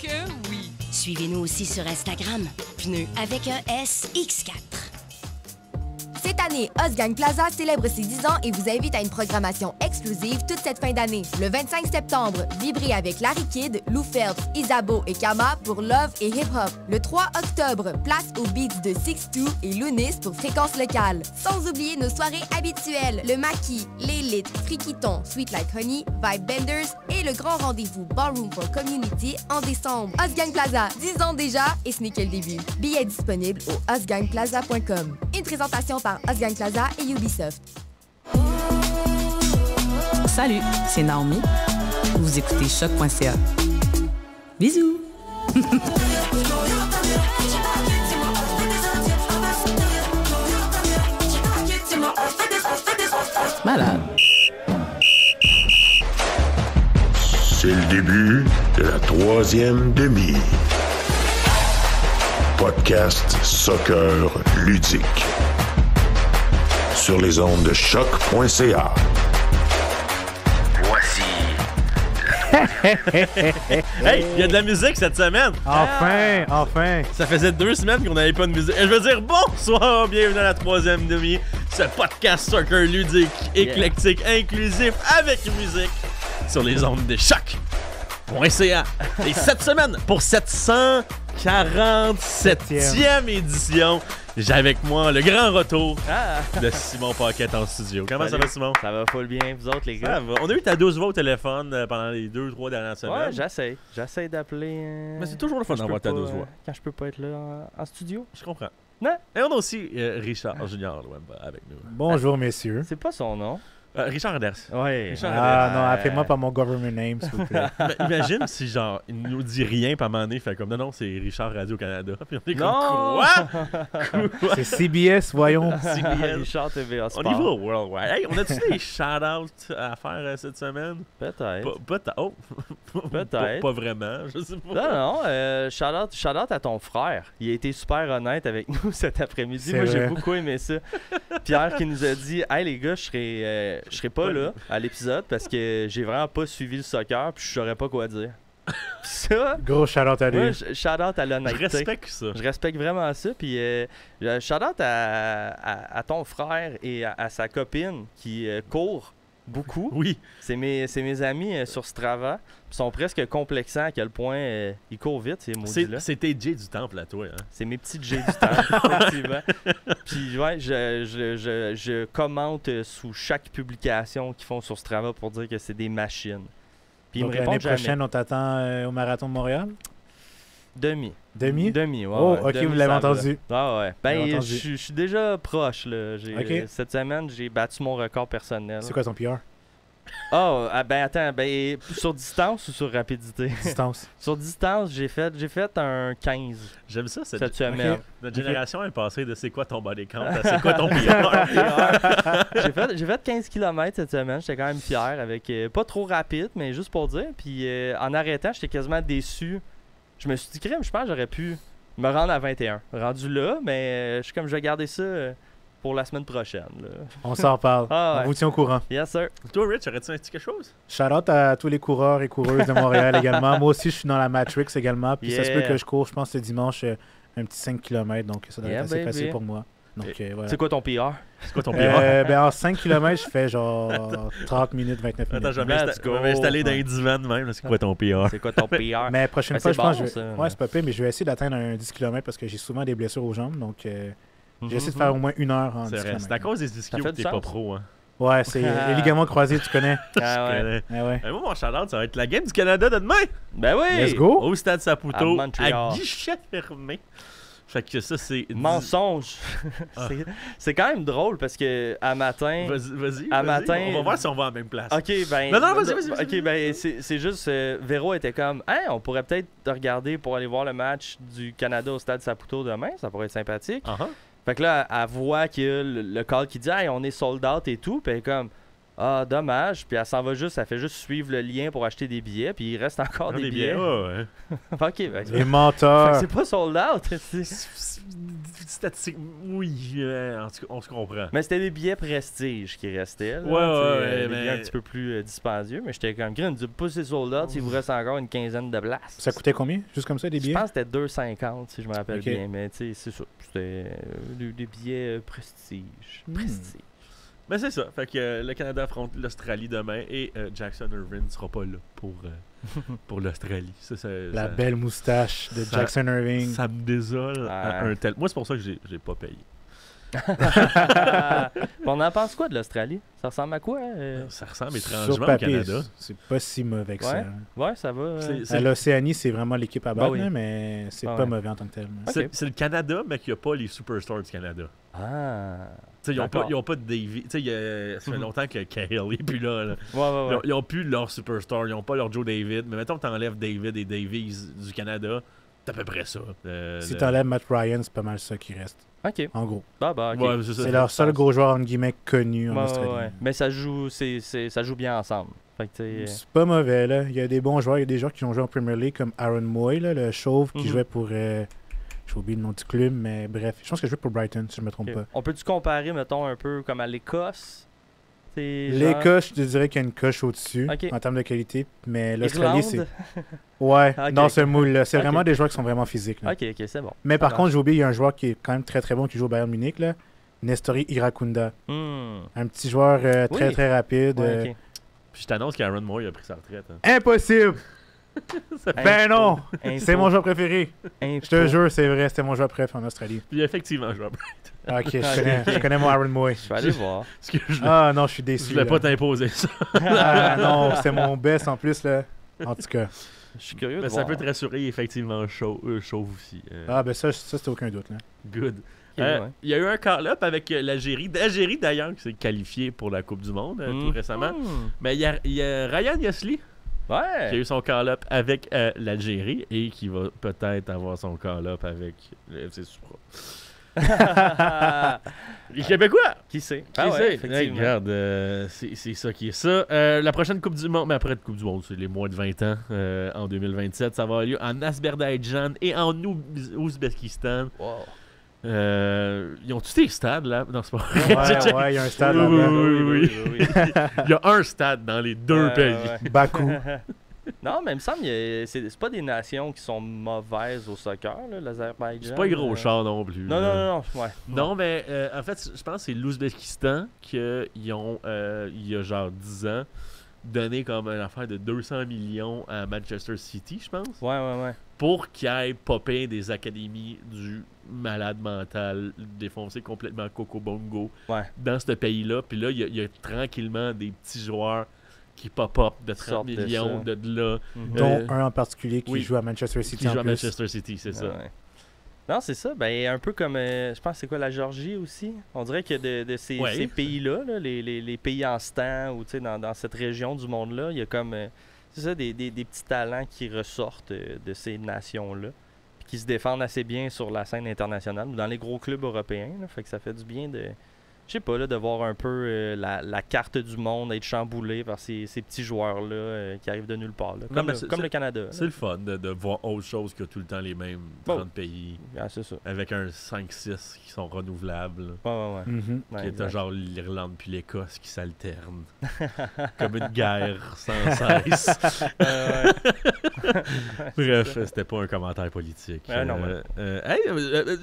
que oui. Suivez-nous aussi sur Instagram. Pneus avec un S X4. Cette année, Osgang Plaza célèbre ses 10 ans et vous invite à une programmation exclusive toute cette fin d'année. Le 25 septembre, vibrez avec Larry Kidd, Lou Phelps, Isabeau et Kama pour Love et Hip Hop. Le 3 octobre, place aux beats de 6-2 et Lunis pour Fréquence Locale. Sans oublier nos soirées habituelles, le Maquis, l'Élite, Friquiton, Sweet Like Honey, Vibe Benders et le grand rendez-vous Ballroom for Community en décembre. Osgang Plaza, 10 ans déjà et ce n'est que le début. Billets disponibles au osgangplaza.com. Une présentation par Osgang Plaza et Ubisoft. Salut, c'est Naomi. Vous écoutez choc.ca. Bisous! Malade. C'est le début de la troisième demi. Podcast soccer ludique. Sur les ondes de choc.ca. Voici. Hey, il y a de la musique cette semaine! Enfin, enfin! Ça faisait 2 semaines qu'on n'avait pas de musique. Et je veux dire bonsoir, bienvenue à la troisième demi. Ce podcast soccer ludique, éclectique, inclusif, avec musique, sur les ondes de choc.ca. Et cette semaine, pour 747e édition, j'ai avec moi le grand retour de Simon Paquette en studio. Comment ça va, Simon? Ça va full bien, vous autres, les gars? Ça va. On a eu ta 12 voix au téléphone pendant les 2-3 dernières semaines. Ouais, j'essaie. J'essaie d'appeler. Mais c'est toujours le fun d'avoir ta 12 voix. Quand je peux pas être là en studio. Je comprends. Non. Et on a aussi Richard Junior avec nous. Bonjour, messieurs. C'est pas son nom. Richard Anders. Ouais. Richard Non, appelez-moi par mon government name, s'il vous plaît. Imagine si, genre, il nous dit rien, puis à un moment donné, il fait comme non, c'est Richard Radio-Canada. Puis on est comme Non! quoi? C'est CBS, voyons. CBS. Richard TVA On Sport. y va au Worldwide. Hey, on a-tu des shout-outs à faire cette semaine? Peut-être. Oh! Peut-être. Pas vraiment, je sais pas. Non, shout-out à ton frère. Il a été super honnête avec nous cet après-midi. C'est Moi, j'ai vrai. beaucoup aimé ça. Pierre qui nous a dit « Hey les gars, je serai pas là à l'épisode parce que j'ai vraiment pas suivi le soccer puis je saurais pas quoi dire. » Ça, Gros shout-out à lui. moi, shout-out à l'honnêteté. Je respecte ça. Je respecte vraiment ça. Puis shout-out à ton frère et à sa copine qui court beaucoup. Oui. C'est mes amis sur Strava. Ils sont presque complexants à quel point ils courent vite, ces maudits-là. C'était Jay du Temple à toi. Hein? C'est mes petits G du temps, effectivement. Puis ouais, je commente sous chaque publication qu'ils font sur Strava pour dire que c'est des machines. Puis ils Donc me l'année répondent jamais. prochaine, on t'attend au Marathon de Montréal? Demi, Demi? ouais. Oh, ouais. ok, Demi, vous l'avez ça va. entendu. Ah ouais. Ben, Vous l'avez entendu. je suis déjà proche, là. Ok. Cette semaine, j'ai battu mon record personnel. C'est quoi ton PR? Ben attends, sur distance ou sur rapidité? Distance. Sur distance, j'ai fait un 15 J'aime ça. cette semaine. Notre génération est passée de c'est quoi ton body count à c'est quoi ton PR. J'ai fait 15 km cette semaine. J'étais quand même fier avec pas trop rapide, mais juste pour dire. Puis en arrêtant, j'étais quasiment déçu. Je me suis dit, crème, je pense que j'aurais pu me rendre à 21. Rendu là, mais je suis comme je vais garder ça pour la semaine prochaine. Là. On s'en reparle. Ah ouais. On vous tient au courant. Yes, sir. Toi, Rich, aurais-tu dit quelque chose? Shout-out à tous les coureurs et coureuses de Montréal également. Moi aussi, je suis dans la Matrix également. Puis ça se peut Yeah. que je cours, je pense, ce dimanche, un petit 5 km. Donc ça doit Yeah, être assez baby. facile pour moi. Donc voilà. C'est quoi ton PR? C'est quoi ton PR? En 5 km, je fais genre 30 minutes, 29 minutes. Attends, je vais m'installer dans les divans de même. C'est quoi ton PR? C'est quoi ton PR? Mais prochaine Ben, fois, c'est je pense bon, que je ça. vais... Ouais, c'est pas pire, mais je vais essayer d'atteindre un 10 km parce que j'ai souvent des blessures aux jambes. Donc j'ai essayé de faire au moins 1 heure en 10 C'est vrai. km. C'est à cause des ischios fait que du t'es pas sens. pro. Hein. Ouais, c'est les ligaments croisés, tu connais. Ah ouais. Ah ouais. Moi, mon shout-out, ça va être la game du Canada de demain. Ben oui! Let's go! Au Stade Saputo, À Montréal. à guichet fermé. Fait que ça, c'est... Mensonge! Ah. C'est quand même drôle parce que à matin... Vas-y. À matin- On va voir si on va à la même place. Ok, ben. Non, vas-y. Ok, ben, c'est juste. Véro était comme, hein, on pourrait peut-être te regarder pour aller voir le match du Canada au Stade Saputo demain, ça pourrait être sympathique. Uh-huh. Fait que là, elle voit qu'il y a le call qui dit, hey, on est sold out et tout, puis elle est comme, ah, dommage, puis elle s'en va juste, elle fait juste suivre le lien pour acheter des billets, puis il reste encore des billets. Ouais. Ok, ben, Les fait menteurs. que c'est pas sold out. statistique, oui, en tout cas, on se comprend. Mais c'était des billets prestige qui restaient. Là, Ouais, des mais- billets un petit peu plus dispendieux. Mais j'étais comme, Grim, du pouce sold out, il vous reste encore une quinzaine de places. Ça coûtait combien? Juste comme ça, des Je billets? pense que c'était 2,50 si je me rappelle Ok. bien. Mais tu sais, c'est ça. C'était des billets prestige. Prestige. Mais c'est ça. Fait que le Canada affronte l'Australie demain et Jackson Irvine ne sera pas là pour l'Australie. La belle moustache de ça- Jackson Irving. Ça me désole à Ouais. un tel. Moi, c'est pour ça que j'ai pas payé. On en pense quoi de l'Australie? Ça ressemble à quoi? Ça ressemble Sur étrangement au papier, Canada. c'est pas si mauvais que ça. Ouais. Ouais, ça va. C'est- À l'Océanie, c'est vraiment l'équipe à battre, oui. là, mais c'est Ah pas ouais. mauvais en tant que tel. là. C'est Ok. c'est le Canada, mais qui a pas les superstars du Canada. Ah. T'sais, ils ont D'accord. pas de Davy. Ça fait Mhm. longtemps que Cahill est plus là. Ouais. Ils ont plus leur superstar, ils ont pas leur Joe David. Mais mettons que t'enlèves David et Davies du Canada, c'est à peu près ça. Si t'enlèves Matt Ryan, c'est pas mal ça qui reste. Ok. En gros. Bah, ok. Ouais, c'est ça. C'est leur seul gros joueur, entre guillemets, connu en Ouais, Australie. ouais. Mais ça joue, ça joue bien ensemble. Fait que, tu sais, C'est pas mauvais, là. Il y a des bons joueurs. Il y a des joueurs qui ont joué en Premier League, comme Aaron Moy, là, le chauve, qui Mhm. jouait pour... j'ai oublié le nom du club, mais bref. Je pense que je jouais pour Brighton, si je me trompe ok. pas. On peut-tu comparer, mettons, un peu comme à l'Écosse? C'est genre- L'Écosse, je te dirais qu'il y a une coche au-dessus Ok. en termes de qualité, mais l'Australie, c'est... Irlande? Ouais, Ok, dans ok. ce moule-là. C'est Ok. vraiment des joueurs qui sont vraiment physiques. là. Ok, c'est bon. Mais par Ça contre, j'ai oublié, il y a un joueur qui est quand même très très bon qui joue au Bayern Munich, là. Nestori Irakunda. Hmm. Un petit joueur très Oui. très rapide. Ouais, ok. Puis je t'annonce qu'Aaron Moore a pris sa retraite. Hein. Impossible! Ben non! Info. C'est mon joueur préféré. Info. Je te jure, c'est vrai, c'était mon joueur préféré en Australie. Puis effectivement, je vois. Ok, je connais mon Aaron Moy. Je vais aller voir. Parce que je Ah non, je suis je déçu. voulais là. pas t'imposer ça. Ah non, c'était mon best en plus, là. En tout cas. Je suis curieux de Mais ça voir. peut te rassurer, effectivement, chauve aussi. Ah ben ça c'était aucun doute, là. Good. Ok, ouais. Il y a eu un call-up avec l'Algérie. L'Algérie, d'ailleurs, qui s'est qualifiée pour la Coupe du Monde tout récemment. Mais il y a Ryan Yosli qui a Ouais. eu son call-up avec l'Algérie et qui va peut-être avoir son call-up avec le FC Supra. Les Québécois! Qui sait? Qui Ah sait? ouais, effectivement. Regarde, c'est ça qui est ça. La prochaine Coupe du Monde, mais après la Coupe du Monde, c'est les moins de 20 ans, en 2027, ça va avoir lieu en Azerbaïdjan et en Ouzbékistan. Wow. Ils ont tous des stades là? Non, c'est pas vrai. Ouais, il y a un stade Oui, là-bas. oui. Il y a un stade dans les deux Ouais, pays. ouais. Bakou. Non, mais il me semble que c'est pas des nations qui sont mauvaises au soccer, là, l'Azerbaïdjan. C'est pas gros char non plus. Non, là. non, non, ouais. Non, mais en fait, je pense que c'est l'Ouzbékistan qu'ils ont, il y a genre 10 ans, donné comme une affaire de 200 millions à Manchester City, je pense, Ouais. pour qu'ils aillent popper des académies du malade mental, défoncer complètement Coco Bongo Ouais. dans ce pays-là. Puis là, il y a tranquillement des petits joueurs qui pop-up de 30 Sortent de millions ça. de là, Mhm. Dont un en particulier qui oui. joue à Manchester City qui en jouent à plus. Manchester City, c'est ça. Ouais. Non, c'est ça. Ben, un peu comme, je pense, c'est quoi, la Géorgie aussi? On dirait que de ces, Ouais. ces pays-là, là, les pays en stand, ou tu sais, dans cette région du monde-là, il y a comme, c'est ça, des petits talents qui ressortent de ces nations-là, puis qui se défendent assez bien sur la scène internationale, ou dans les gros clubs européens. Là, fait que ça fait du bien de, je sais pas, là, de voir un peu la carte du monde être chamboulée par ces petits joueurs-là qui arrivent de nulle part. Là. Non, Comme, mais le, c'est- comme le Canada. là. C'est le fun de voir autre chose que tout le temps les mêmes 30 pays, Ah, c'est ça. avec un 5-6 qui sont renouvelables. Ouais. Mhm. Ouais, Qui est exact. genre l'Irlande puis l'Écosse qui s'alternent. Comme une guerre sans cesse. Bref, c'était pas un commentaire politique. Non,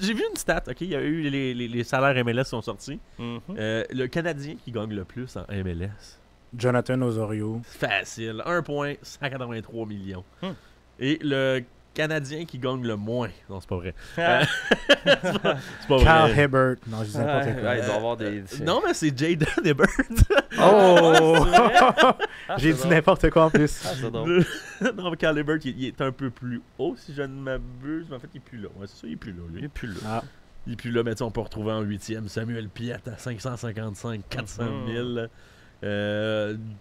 J'ai vu une stat, ok? Il y a eu les salaires MLS sont sortis. Mhm. Le Canadien qui gagne le plus en MLS. Jonathan Osorio. Facile. 1,183 millions. Hmm. Et le Canadien qui gagne le moins. Non, c'est pas vrai. C'est pas Carl vrai. Hibbert. Non, je dis n'importe quoi. Ouais, il doit y avoir des. Non, mais c'est Jaden Hibbert. Oh! Ah, J'ai c'est dit drôle. n'importe quoi en plus. Ah, c'est drôle. Non, mais Carl Hibbert, il est un peu plus haut, si je ne m'abuse. Mais en fait, il est plus là. Ouais, c'est ça, il est plus là, Il est lui. plus là. Ah. Il est plus là, mais tu sais, on peut retrouver en 8e Samuel Piet à 555, 400 000.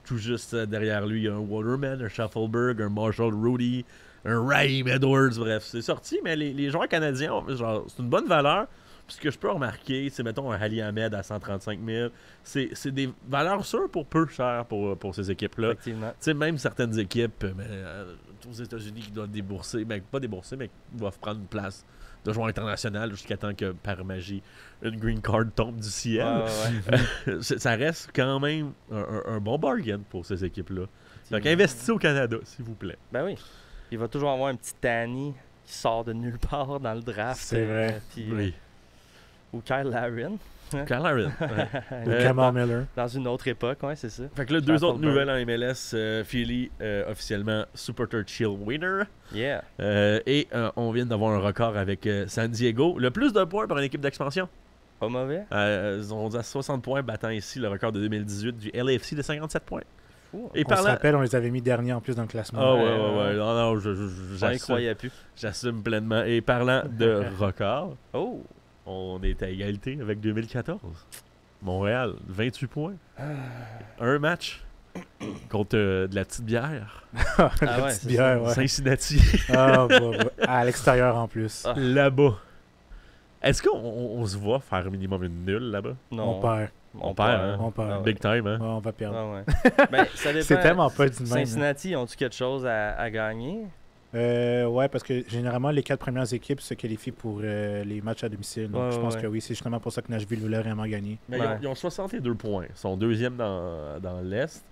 Tout juste derrière lui, il y a un Waterman, un Shuffleberg, un Marshall Rudy, un Raheem Edwards. Bref, c'est sorti, mais les joueurs canadiens, genre, c'est une bonne valeur. ce que je peux remarquer, c'est, mettons, un Ali Ahmed à 135 000, c'est des valeurs sûres pour peu cher pour ces équipes-là. Effectivement. Tu sais, même certaines équipes aux États-Unis qui doivent débourser, ben pas débourser, mais qui doivent prendre une place de joueur international jusqu'à temps que, par magie, une green card tombe du ciel. Ouais. Ça reste quand même un bon bargain pour ces équipes-là. Donc, investissez au Canada, s'il vous plaît. Ben oui. Il va toujours avoir un petit Tanny qui sort de nulle part dans le draft. C'est vrai. Puis, Oui. ou Kyle Larin. Kyle Larin. Ou Kamar Miller. Dans une autre époque, ouais, c'est ça. Fait que là, deux autres nouvelles en MLS. Philly, officiellement Super Chill winner. Yeah. Et on vient d'avoir un record avec San Diego. Le plus de points par une équipe d'expansion. Pas mauvais. Ils ont à 60 points, battant ici le record de 2018 du LAFC de 57 points. Fou. Et On se rappelle, on les avait mis derniers en plus dans le classement. Ah ouais. Non, On y croyait plus. j'assume pleinement. Et parlant de record, Oh. on est à égalité avec 2014. Montréal, 28 points. Un match contre de la petite bière. Ah ouais, Petite c'est bière, ouais. Cincinnati, Ah, à l'extérieur en plus. Ah. là-bas. Est-ce qu'on se voit faire minimum une nulle là-bas? Non. On perd. On perd, hein? On perd. Ah ouais. Big time, hein? Ouais, on va perdre. Ah ouais. Ben, ça dépend. C'est tellement pas du même. Cincinnati, ont-tu quelque chose à gagner? Ouais, parce que généralement, les 4 premières équipes se qualifient pour les matchs à domicile. Donc, Ouais, je pense ouais. que oui, c'est justement pour ça que Nashville voulait vraiment gagner. Mais Ouais. ils ont 62 points. Ils sont deuxième dans l'Est.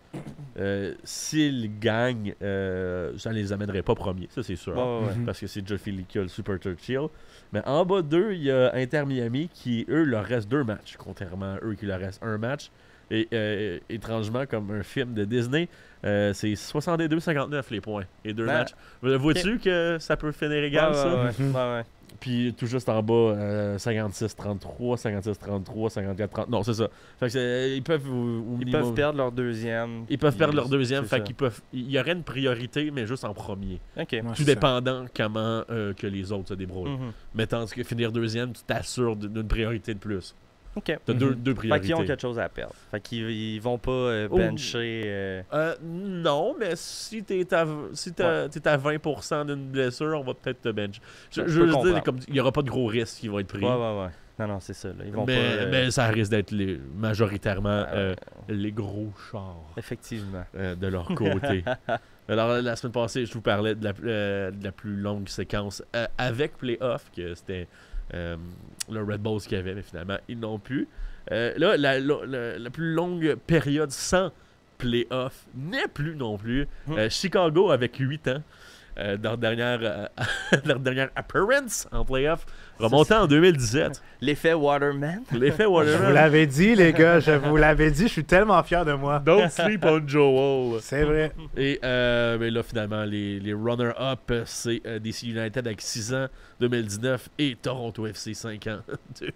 S'ils gagnent, ça ne les amènerait pas premiers, ça c'est sûr. Ouais. Mhm. Parce que c'est déjà Philly qui a le Super Churchill. Mais en bas d'eux, il y a Inter Miami qui, eux, leur reste 2 matchs, contrairement à eux qui leur reste 1 match. Et étrangement, comme un film de Disney, c'est 62-59 les points et 2 Ben, matchs. Vois-tu que ça peut finir égal, ouais, ça? ouais, Mhm. ouais. Puis tout juste en bas, 56-33, 56-33, 54-30. Non, c'est ça. Fait que ils peuvent au Ils minimum- peuvent perdre leur deuxième. Ils peuvent puis perdre leur deuxième. c'est Fait ça. qu'ils peuvent. Il y aurait une priorité, mais juste en premier. OK. Ouais, Tout c'est ça. dépendant comment que les autres se débrouillent. Mhm. Mais tandis que finir deuxième, tu t'assures d'une priorité de plus. OK. T'as Mhm. deux Fait priorités. qu'ils ont quelque chose à perdre. Fait qu'ils vont pas Oh. bencher. Non, mais si t'es à 20% d'une blessure, on va peut-être te bench. Je Je veux peux dire, comprendre. comme il n'y aura pas de gros risques qui vont être pris. Ouais. Non, c'est ça. Là. Ils vont mais, pas. mais ça risque d'être majoritairement euh, les gros chars Effectivement. de leur côté. Alors, la semaine passée, je vous parlais de la plus longue séquence avec Playoff, que c'était le Red Bulls qu'il y avait, mais finalement, ils n'ont plus. Là, la plus longue période sans Playoff n'est plus non plus. Chicago avec 8 ans. Leur dernière appearance en playoff, remontant en 2017. L'effet Waterman. L'effet Je vous Waterman. l'avais dit, les gars. Je vous l'avais dit. Je suis tellement fier de moi. Don't sleep on Joel. C'est vrai. Et mais là, finalement, les runners-up, c'est DC United avec 6 ans, 2019, et Toronto FC 5 ans,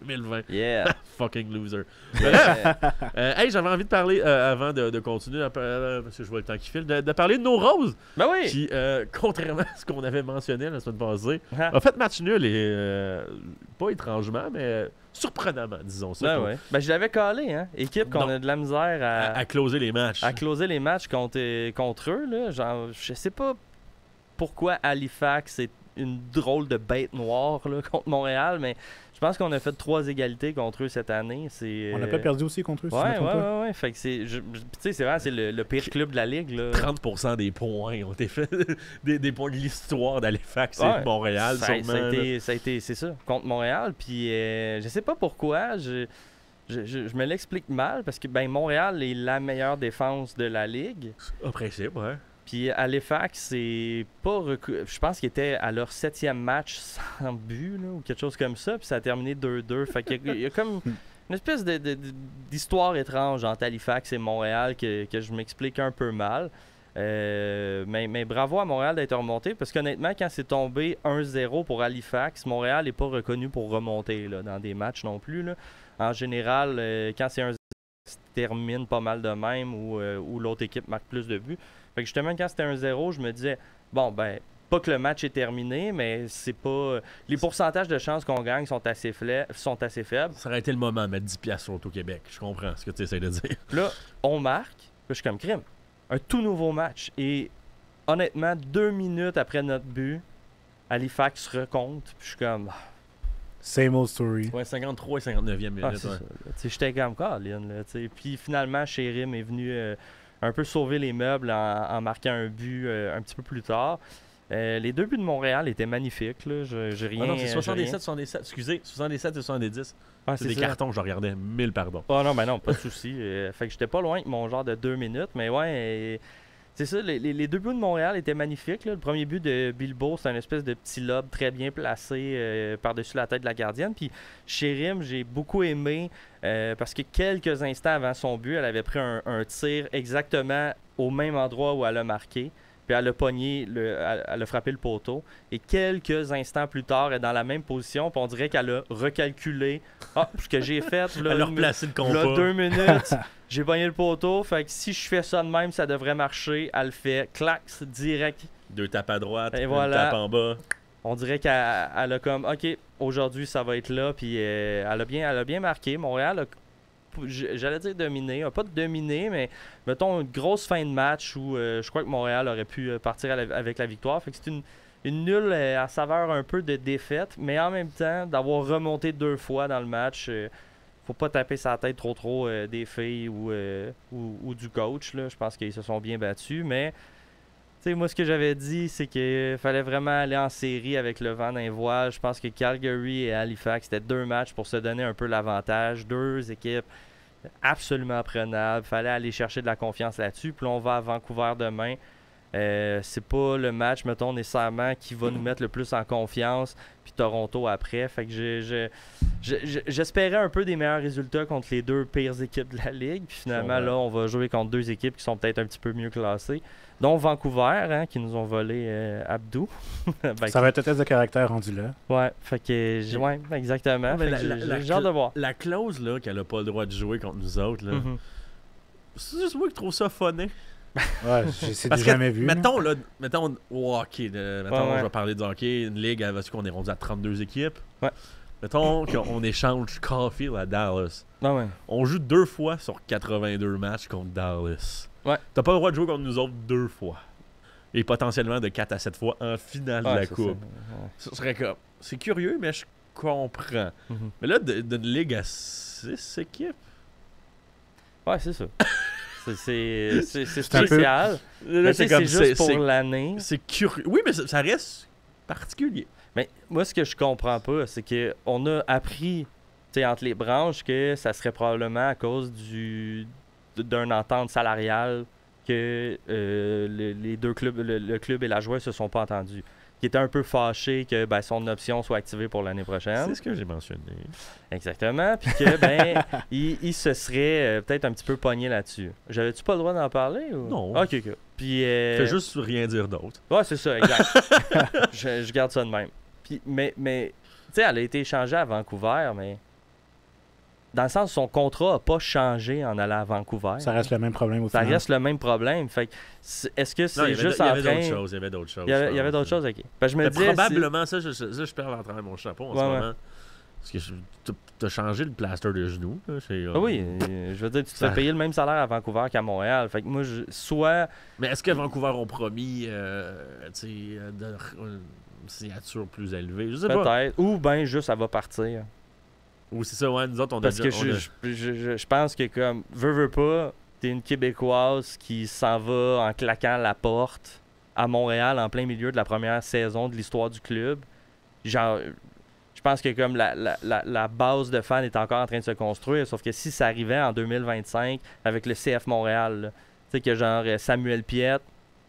2020. Yeah. Fucking loser. Bref, hey, j'avais envie de parler, avant de continuer, parce que je vois le temps qui file, de parler de nos roses, Ben oui. qui, contrairement à ce qu'on avait mentionné la semaine passée, Ah. a fait match nul, et pas étrangement, mais surprenamment, disons ça, Ben pour- ouais. Ben je l'avais calé, hein. Équipe qu'on Non. a de la misère à closer les matchs. à closer les matchs contre eux, là. Genre, je sais pas pourquoi Halifax est une drôle de bête noire là, contre Montréal, mais je pense qu'on a fait 3 égalités contre eux cette année. C'est, On n'a pas perdu aussi contre eux, si je me Ouais. trompe pas. Fait que c'est. Tu sais, c'est vrai, c'est le pire club de la ligue, là. 30% des points ont été faits, des points de l'histoire d'Halifax et Ouais. de Montréal, Ça sûrement. a là. été, c'est ça, contre Montréal. Puis je sais pas pourquoi, je me l'explique mal, parce que ben Montréal est la meilleure défense de la ligue. Au principe, ouais. Puis Halifax, c'est pas je pense qu'ils étaient à leur 7e match sans but, là, ou quelque chose comme ça, puis ça a terminé 2-2. Fait qu'il y a comme une espèce d'histoire étrange entre Halifax et Montréal que je m'explique un peu mal. Mais bravo à Montréal d'être remonté, parce qu'honnêtement, quand c'est tombé 1-0 pour Halifax, Montréal n'est pas reconnu pour remonter là, dans des matchs non plus. Là. En général, quand c'est 1-0, ça se termine pas mal de même, ou l'autre équipe marque plus de buts. Fait que justement, quand c'était 1-0, je me disais, bon, ben, pas que le match est terminé, mais c'est pas. Les pourcentages de chances qu'on gagne sont assez faibles. Ça aurait été le moment de mettre 10$ sur Auto-Québec. Je comprends ce que tu essaies de dire. Puis là, on marque, puis je suis comme crime. Un tout nouveau match. Et honnêtement, 2 minutes après notre but, Halifax recompte, puis je suis comme. Same old story. Ouais, 53 et 59e minute. Ah, c'est ouais. ça. Tu sais, j'étais comme Colin, là, tu sais. Puis finalement, Sherim est venu un peu sauver les meubles en marquant un but un petit peu plus tard. Les deux buts de Montréal étaient magnifiques, là. J'ai rien. Ah non, c'est j'ai 77, 77. Excusez, 77 et 70. rien. C'est des cartons, je regardais. 1000 pardon. Oh non, ben non, pas de souci. Fait que j'étais pas loin avec mon genre de 2 minutes, mais ouais, c'est ça, les deux buts de Montréal étaient magnifiques, là. Le premier but de Bilbao, c'est un espèce de petit lob très bien placé par-dessus la tête de la gardienne. Puis Sherim, j'ai beaucoup aimé parce que quelques instants avant son but, elle avait pris un tir exactement au même endroit où elle a marqué. Puis elle a pogné, elle a frappé le poteau. Et quelques instants plus tard, elle est dans la même position. Puis on dirait qu'elle a recalculé. Ah, ce que j'ai fait, là, Elle a replacé le compas. là, 2 minutes, j'ai pogné le poteau. Fait que si je fais ça de même, ça devrait marcher. Elle le fait. Clac, direct. 2 tapes à droite, Et une voilà. tape en bas. On dirait qu'elle a comme, OK, aujourd'hui, ça va être là. Puis elle a bien marqué. Montréal a, j'allais dire dominé. Pas de dominé, mais mettons une grosse fin de match où je crois que Montréal aurait pu partir avec la victoire. Fait que c'est une nulle à saveur un peu de défaite, mais en même temps, d'avoir remonté 2 fois dans le match, faut pas taper sa tête trop des filles ou du coach, là. Je pense qu'ils se sont bien battus, mais tu sais, moi, ce que j'avais dit, c'est qu'il fallait vraiment aller en série avec le vent d'un voile. Je pense que Calgary et Halifax, c'était 2 matchs pour se donner un peu l'avantage. 2 équipes absolument prenables. Il fallait aller chercher de la confiance là-dessus. Puis là, on va à Vancouver demain. C'est pas le match, mettons, nécessairement qui va nous mettre le plus en confiance. Puis Toronto après. Fait que j'espérais un peu des meilleurs résultats contre les 2 pires équipes de la Ligue. Puis finalement, là, on va jouer contre 2 équipes qui sont peut-être un petit peu mieux classées. Dont Vancouver, hein, qui nous ont volé Abdou. Ça va être un test de caractère rendu là. Ouais, fait que ouais, exactement. Ouais, Fait que j'ai hâte de voir. La clause là qu'elle a pas le droit de jouer contre nous autres, là, Mhm. c'est juste moi qui trouve ça funné. Ouais, c'est Parce jamais que, vu. là. mettons au hockey, mettons, Ouais. je vais parler de hockey, une ligue, parce qu'on est rendu à 32 équipes. Ouais. Mettons qu'on échange Caulfield à Dallas. Ah ouais. On joue 2 fois sur 82 matchs contre Dallas. Ouais. T'as pas le droit de jouer contre nous autres 2 fois. Et potentiellement de 4 à 7 fois en finale de Ouais, la c'est Coupe. ça. Ce serait comme... C'est curieux, mais je comprends. Mhm. Mais là, d'une ligue à 6 équipes... Ouais, c'est ça. C'est un peu- spécial. Là, Mais tu sais, c'est juste pour c'est- l'année. c'est curieux. Oui, mais ça reste particulier. Mais moi, ce que je comprends pas, c'est qu'on a appris, tu sais, entre les branches, que ça serait probablement à cause d'une entente salariale que les 2 clubs, le club et la joueuse se sont pas entendus. Qui était un peu fâché que son option soit activée pour l'année prochaine. C'est ce que j'ai mentionné. Exactement. Puis que, il se serait peut-être un petit peu pogné là-dessus. J'avais-tu pas le droit d'en parler? Ou... Non. Ok. Puis. Fais juste rien dire d'autre. Ouais, c'est ça, exact. je garde ça de même. Puis, mais tu sais, elle a été échangée à Vancouver, mais dans le sens où son contrat n'a pas changé en allant à Vancouver. Ça reste le même problème au Ça final. reste le même problème. Fait que est-ce que Non, c'est juste il y en avait train... d'autres choses. Il y avait d'autres choses. Il y avait d'autres choses, ok. Ben, je me Mais disais, probablement, ça, je perds en travers mon chapeau en ce Ouais, moment. Parce que t'as changé le plaster de genou. Là, Ah oui, je veux dire, tu te fais payer le même salaire à Vancouver qu'à Montréal. Fait que moi, soit... Mais est-ce que Vancouver ont promis une signature plus élevée? Je sais pas. Peut-être. Ou bien juste, ça va partir. Ou c'est ça, ouais, nous autres, on a Parce que déjà... je pense que comme veux pas, t'es une Québécoise qui s'en va en claquant la porte à Montréal en plein milieu de la première saison de l'histoire du club. Genre, je pense que comme la base de fans est encore en train de se construire, sauf que si ça arrivait en 2025 avec le CF Montréal, là, tu sais que genre Samuel Piette,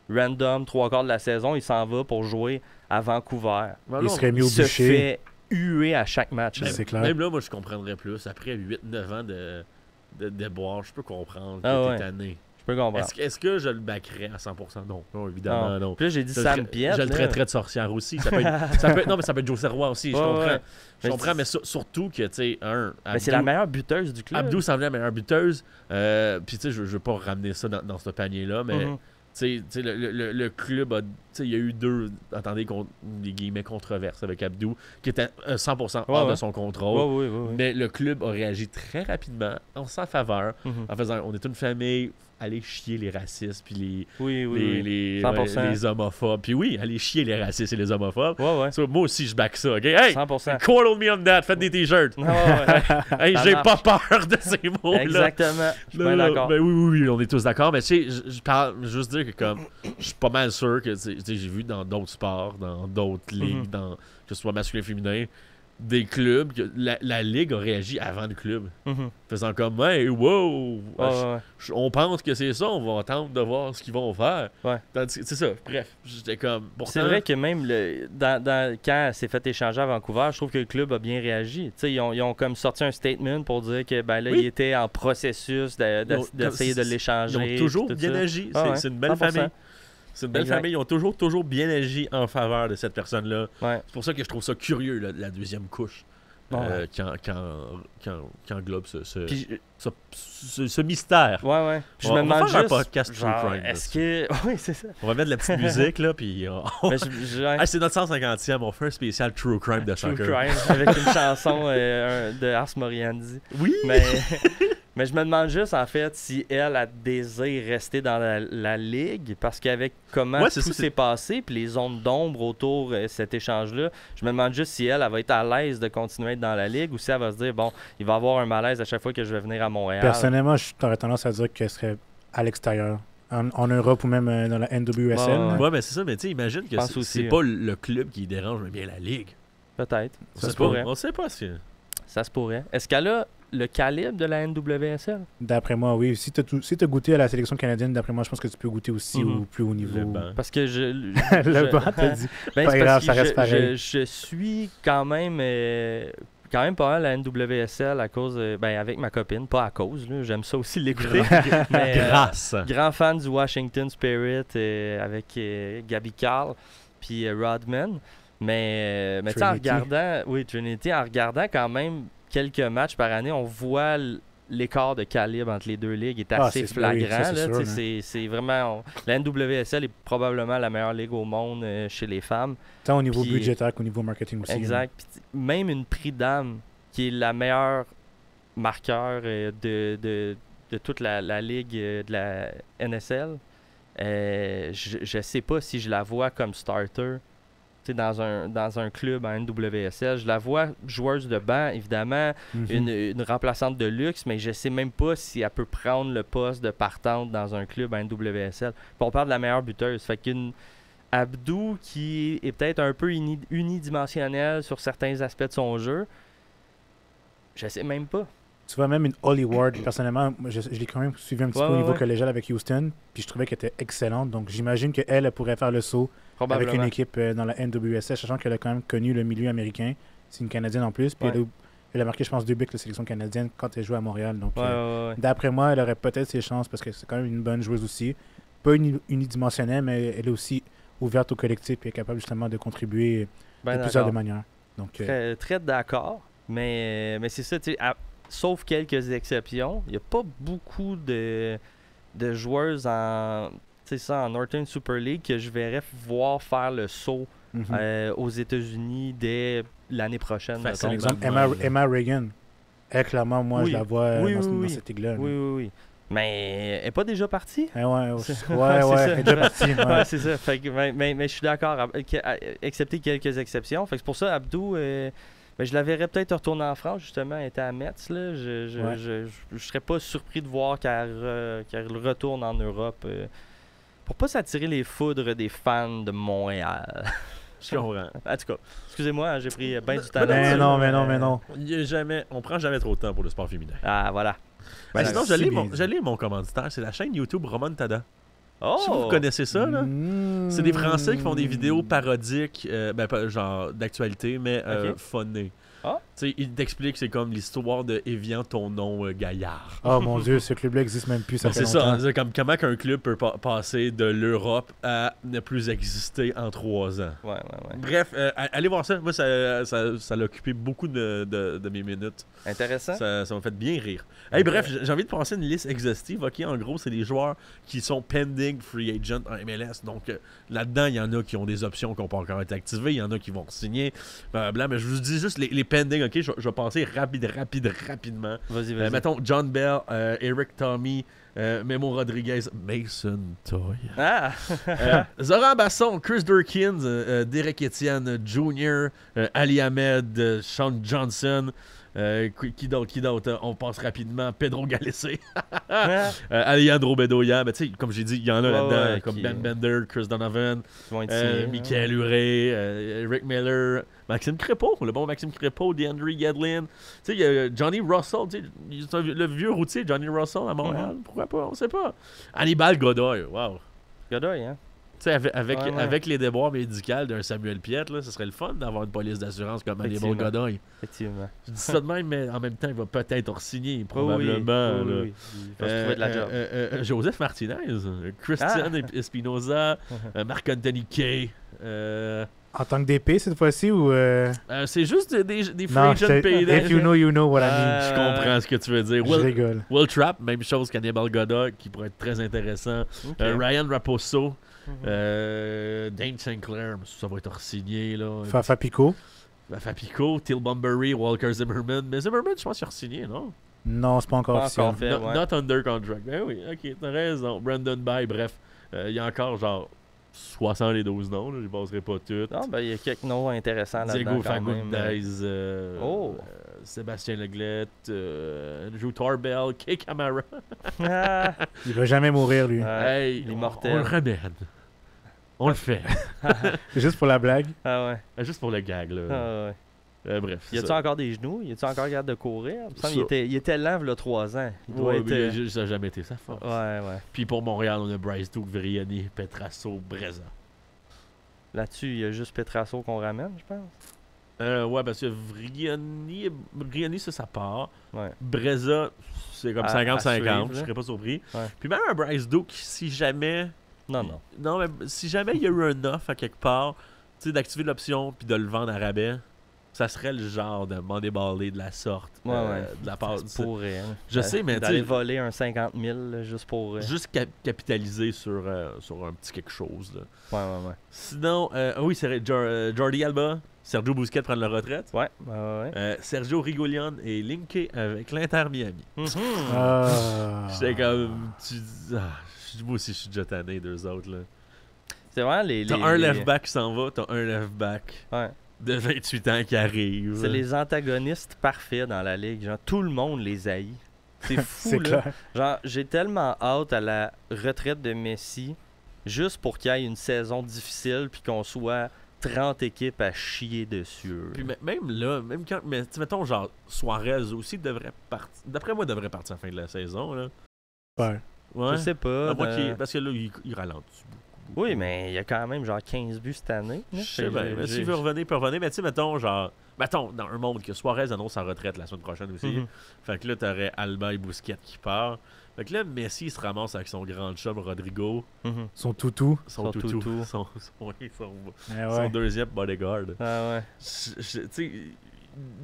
random, 3/4 de la saison, il s'en va pour jouer à Vancouver. Ouais, Il là, serait mis Il au se bûcher. fait huer à chaque match. là. C'est clair. Même là, moi, je comprendrais plus. Après 8-9 ans de boire, je peux comprendre que Ah t'es ouais. tanné. Je peux comprendre. Est-ce que je le backerais à 100%? Non, évidemment, non. Puis là, j'ai dit Je Sam le Piette. Je le là. traiterais de sorcière aussi. Ça peut être, non, mais ça peut être Joe Serrois aussi. Je Ouais, comprends. ouais. Je Mais comprends, mais surtout que, tu sais, Mais c'est la meilleure buteuse du club. Abdou semblait la meilleure buteuse. Puis, tu sais, je veux pas ramener ça dans ce panier-là, mais Mhm. tu sais, le club a. Tu il y a eu des guillemets controverses avec Abdou, qui était 100% hors de son contrôle. Ouais. Mais le club a réagi très rapidement en sa faveur, en faisant on est une famille, allez chier les racistes, puis les homophobes. Puis oui, allez chier les racistes et les homophobes. Ouais. So, moi aussi, je back ça, OK? Hey, 100%. quote me on that, faites des t-shirts. Hey, j'ai pas peur de ces mots-là. Exactement, je suis bien d'accord. Ben oui, on est tous d'accord. Mais tu sais, je parle juste dire que comme je suis pas mal sûr que j'ai vu dans d'autres sports, dans d'autres ligues, que ce soit masculin féminin, des clubs, que la ligue a réagi avant le club. Faisant comme, hey, wow, on pense que c'est ça, on va attendre de voir ce qu'ils vont faire. C'est ça, bref, j'étais comme... C'est vrai que même quand c'est fait échanger à Vancouver, je trouve que le club a bien réagi. Ils ont comme sorti un statement pour dire que il était en processus d'essayer de l'échanger. Ils ont toujours bien agi. C'est une belle 100%. Famille. C'est une belle famille. Ils ont toujours bien agi en faveur de cette personne-là. C'est pour ça que je trouve ça curieux, la deuxième couche, qui englobe ce mystère. Puis je me demande juste... un podcast True Crime. Est-ce que... Oui, c'est ça. On va mettre de la petite musique, là, puis... c'est notre 150e, on fait un spécial True Crime de soccer. True Crime, avec une chanson de Ars Moriendi. Oui! Mais je me demande juste, en fait, si elle a désir rester dans la ligue, parce qu'avec comment tout s'est passé, puis les zones d'ombre autour de cet échange-là, je me demande juste si elle va être à l'aise de continuer à être dans la ligue ou si elle va se dire, bon, il va y avoir un malaise à chaque fois que je vais venir à Montréal. Personnellement, j'aurais tendance à dire qu'elle serait à l'extérieur. En Europe ou même dans la NWSL. Ouais, mais c'est ça, mais tu sais, imagine que c'est pas le club qui dérange, mais bien la ligue. Peut-être. Ça se pourrait. On sait pas si... Ça se pourrait. Est-ce qu'elle a le calibre de la NWSL? D'après moi, oui. Si tu as goûté à la sélection canadienne, d'après moi, je pense que tu peux goûter aussi au plus haut niveau. Le banc. Parce que le banc, t'as dit. Pas grave, ça reste pareil. Je suis quand même pas mal la NWSL à cause, avec ma copine, pas à cause, là, j'aime ça aussi l'écouter. Mais, grâce. Grand fan du Washington Spirit avec Gabby Carl puis Rodman. Mais tu sais, en regardant quand même quelques matchs par année, on voit l'écart de calibre entre les deux ligues est assez flagrant. C'est vraiment... La NWSL est probablement la meilleure ligue au monde chez les femmes. Tant au niveau budgétaire qu'au niveau marketing aussi. Exact. Puis, même une prix d'âme, qui est la meilleure marqueur de toute la ligue de la NSL, je sais pas si je la vois comme starter. Dans un club en NWSL. Je la vois joueuse de banc, évidemment, une remplaçante de luxe, mais je sais même pas si elle peut prendre le poste de partante dans un club en NWSL. Puis on parle de la meilleure buteuse. Fait qu'une Abdou qui est peut-être un peu unidimensionnelle sur certains aspects de son jeu, je sais même pas. Tu vois, même une Holly Ward, personnellement, je l'ai quand même suivi un petit peu au niveau collégial avec Houston, puis je trouvais qu'elle était excellente. Donc j'imagine qu'elle pourrait faire le saut avec une équipe dans la NWSL, sachant qu'elle a quand même connu le milieu américain. C'est une Canadienne en plus. Puis elle a marqué, je pense, 2 buts avec la sélection canadienne quand elle jouait à Montréal. Donc d'après moi, elle aurait peut-être ses chances parce que c'est quand même une bonne joueuse aussi. Pas unidimensionnelle, mais elle est aussi ouverte au collectif et est capable justement de contribuer de plusieurs manières. Donc, très, très d'accord. Mais c'est ça, tu sais, sauf quelques exceptions, il n'y a pas beaucoup de joueuses en Northern Super League que je verrais voir faire le saut aux États-Unis dès l'année prochaine. Par exemple, Emma Reagan. Elle, clairement, moi, je la vois dans cette ligue-là. Oui. Mais elle n'est pas déjà partie? Elle est déjà partie. C'est ça. Fait que, mais je suis d'accord, excepté quelques exceptions. Fait que c'est pour ça, Abdou... je la verrais peut-être retourner en France, justement. Elle était à Metz. Là. Je serais pas surpris de voir qu'elle retourne en Europe pour pas s'attirer les foudres des fans de Montréal. Je comprends. En tout cas, excusez-moi, j'ai pris bien du temps. Mais non. On prend jamais trop de temps pour le sport féminin. Ah, voilà. Sinon, j'allais mon commanditaire. C'est la chaîne YouTube Remontada. Oh! Si vous connaissez ça, là, c'est des Français qui font des vidéos parodiques, genre d'actualité, mais funnées. sais, il t'explique c'est comme l'histoire de Evian, ton nom gaillard. Oh mon Dieu, ce club-là existe même plus, ça fait C'est longtemps. ça, c'est comme comment qu'un club peut passer de l'Europe à ne plus exister en 3 ans. Ouais. Bref, allez voir ça. Moi, ça l'a occupé beaucoup de mes minutes. Intéressant. Ça m'a fait bien rire. Hey, bref, j'ai envie de passer une liste exhaustive. Ok, en gros, c'est des joueurs qui sont pending free agent en MLS. Donc, là-dedans, il y en a qui ont des options qui n'ont pas encore été activées. Il y en a qui vont signer. Blablabla. Mais je vous dis juste les pending. Ok, je vais passer rapidement. Vas-y. Mettons John Bell, Eric Tommy, Memo Rodriguez, Mason Toy. Ah! Zoran Basson, Chris Durkins, Derek Etienne Jr., Ali Ahmed, Sean Johnson. Qui d'autre? On passe rapidement. Pedro Galese. Alejandro Bedoya. Mais tu sais, comme j'ai dit, il y en a là-dedans. Comme Ben Bender, Chris Donovan, Michael Uré, Rick Miller, Maxime Crépeau. Le bon Maxime Crépeau, DeAndre Yedlin. Tu sais, il y a Johnny Russell. Le vieux routier Johnny Russell à Montréal. Pourquoi pas? On sait pas. Hannibal Godoy. Wow. Godoy, hein? Tu sais, avec les déboires médicaux d'un Samuel Piette, là, ce serait le fun d'avoir une police d'assurance comme Hannibal Godoy. Effectivement. Je dis ça de même, mais en même temps, il va peut-être re-signer, probablement. Oui. Il va se trouver de la job. Joseph Martinez, Christian Espinoza, Marc-Anthony Kay. En tant que DP cette fois-ci ou. C'est juste des free agent payés. If you know what I mean. Je comprends ce que tu veux dire. Je rigole. Will Trapp, même chose qu'Hannibal Godoy, qui pourrait être très intéressant. Okay. Ryan Raposo. Dane Sinclair, ça va être re-signé. Fafa Pico. Till Bunbury, Walker Zimmerman. Mais Zimmerman, je pense qu'il a re-signé, non? Non, c'est pas encore officiel. Not under contract. Ben oui, ok, t'as raison. Brandon Bay, bref. Il y a encore genre 72 noms, je ne passerai pas tout. Non, ben il y a quelques noms intéressants là-dedans. Diego Fagundez, Sébastien Leglette, Andrew Tarbell, Kay Camara. Il va jamais mourir, lui. Hey, l'immortel. On le ramène. On le fait. Juste pour la blague. Ah ouais. Juste pour le gag, là. Ah ouais. Bref. Y a-tu encore des genoux? Y a-tu encore capable de courir? Il était lent, il y a 3 ans. Il doit être... Ça n'a jamais été sa force. Ouais. Puis pour Montréal, on a Bryce Duke, Vriani, Petrasso, Breza. Là-dessus, il y a juste Petrasso qu'on ramène, je pense. Ouais, parce que Vriani, ça part. Ouais. Breza, c'est comme 50-50. Je serais pas surpris. Ouais. Puis même un Bryce Duke, si jamais... Non, mais si jamais il y a eu un offre à quelque part, tu sais, d'activer l'option puis de le vendre à rabais, ça serait le genre de Moneyballé de la sorte. De la part. Ça pourrait. Hein. Je sais, mais d'aller voler un 50 000 là, juste pour. Juste capitaliser sur un petit quelque chose. Là. Ouais. Sinon, oui, c'est vrai, Jordi Alba, Sergio Busquets prendre la retraite. Ouais. Sergio Rigolion est linké avec l'Inter Miami. J'étais comme. Moi aussi, je suis déjà tanné d'eux autres. Là. C'est vraiment les. T'as un left-back qui s'en va, t'as un left-back. Ouais. De 28 ans qui arrive. C'est les antagonistes parfaits dans la ligue. Genre, tout le monde les haït. C'est fou, c'est là. clair. Genre, j'ai tellement hâte à la retraite de Messi, juste pour qu'il y ait une saison difficile, puis qu'on soit 30 équipes à chier dessus. Puis même là, même quand... Mais mettons, genre, Suarez aussi devrait partir... D'après moi, devrait partir à la fin de la saison, là. Ouais. Ouais. Je sais pas. Parce que là, il ralentit beaucoup. Oui, mais il y a quand même genre 15 buts cette année. Je sais bien, mais s'il veut revenir, il peut revenir. Mais tu sais, mettons, dans un monde que Suarez annonce sa retraite la semaine prochaine aussi. Fait que là, t'aurais Alba et Busquets qui part. Fait que là, Messi il se ramasse avec son grand chum Rodrigo. Son toutou. Son toutou. Son deuxième bodyguard. Ah ouais. Tu sais,